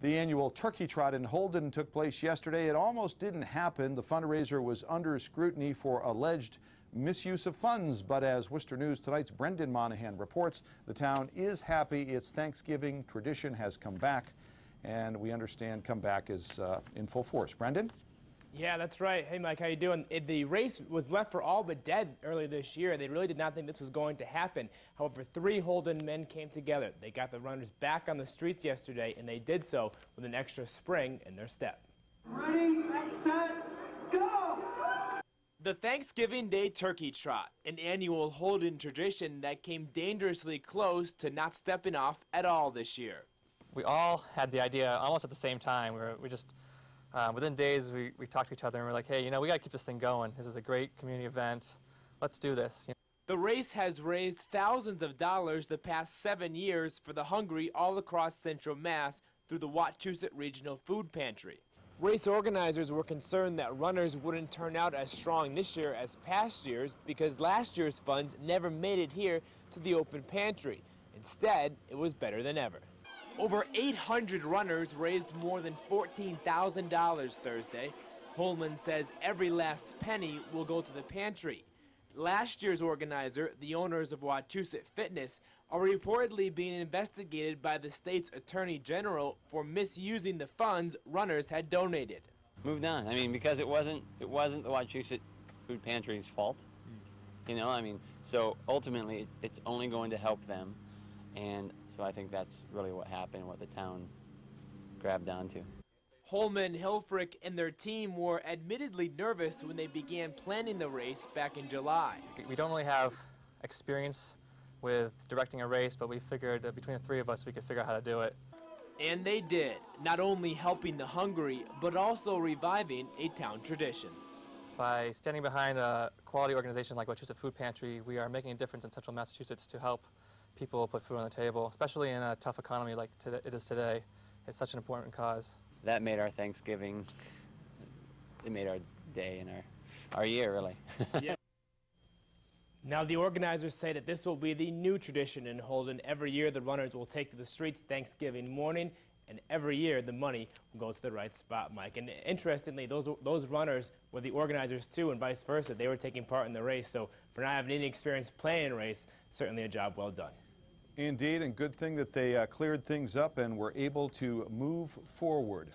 The annual Turkey Trot in Holden took place yesterday. It almost didn't happen. The fundraiser was under scrutiny for alleged misuse of funds. But as Worcester News Tonight's Brendan Monahan reports, the town is happy its Thanksgiving tradition has come back. And we understand comeback is in full force. Brendan? Yeah, that's right. Hey, Mike, how you doing? The race was left for all but dead earlier this year. They really did not think this was going to happen. However, 3 Holden men came together. They got the runners back on the streets yesterday, and they did so with an extra spring in their step. Ready, set, go! The Thanksgiving Day Turkey Trot, an annual Holden tradition that came dangerously close to not stepping off at all this year. We all had the idea almost at the same time. We just within days, we talked to each other and we're like, hey, you know, we got to keep this thing going. This is a great community event. Let's do this. You know? The race has raised thousands of dollars the past 7 years for the hungry all across Central Mass through the Wachusett Regional Food Pantry. Race organizers were concerned that runners wouldn't turn out as strong this year as past years because last year's funds never made it here to the open pantry. Instead, it was better than ever. Over 800 runners raised more than $14,000 Thursday. Holman says every last penny will go to the pantry. Last year's organizer, the owners of Wachusett Fitness, are reportedly being investigated by the state's attorney general for misusing the funds runners had donated. Moved on. I mean, because it wasn't the Wachusett Food Pantry's fault. You know, I mean, so ultimately it's only going to help them. And so I think that's really what happened, what the town grabbed onto. Holman, Hilfrich, and their team were admittedly nervous when they began planning the race back in July. We don't really have experience with directing a race, but we figured that between the 3 of us, we could figure out how to do it. And they did, not only helping the hungry, but also reviving a town tradition. By standing behind a quality organization like Wachusett Food Pantry, we are making a difference in Central Massachusetts to help people put food on the table, especially in a tough economy like it is today. It's such an important cause. That made our Thanksgiving, it made our day and our year, really. Yeah. Now, the organizers say that this will be the new tradition in Holden. Every year, the runners will take to the streets Thanksgiving morning, and every year, the money will go to the right spot, Mike. And interestingly, those runners were the organizers, too, and vice versa. They were taking part in the race, so for not having any experience planning a race, certainly a job well done. Indeed, and good thing that they cleared things up and were able to move forward.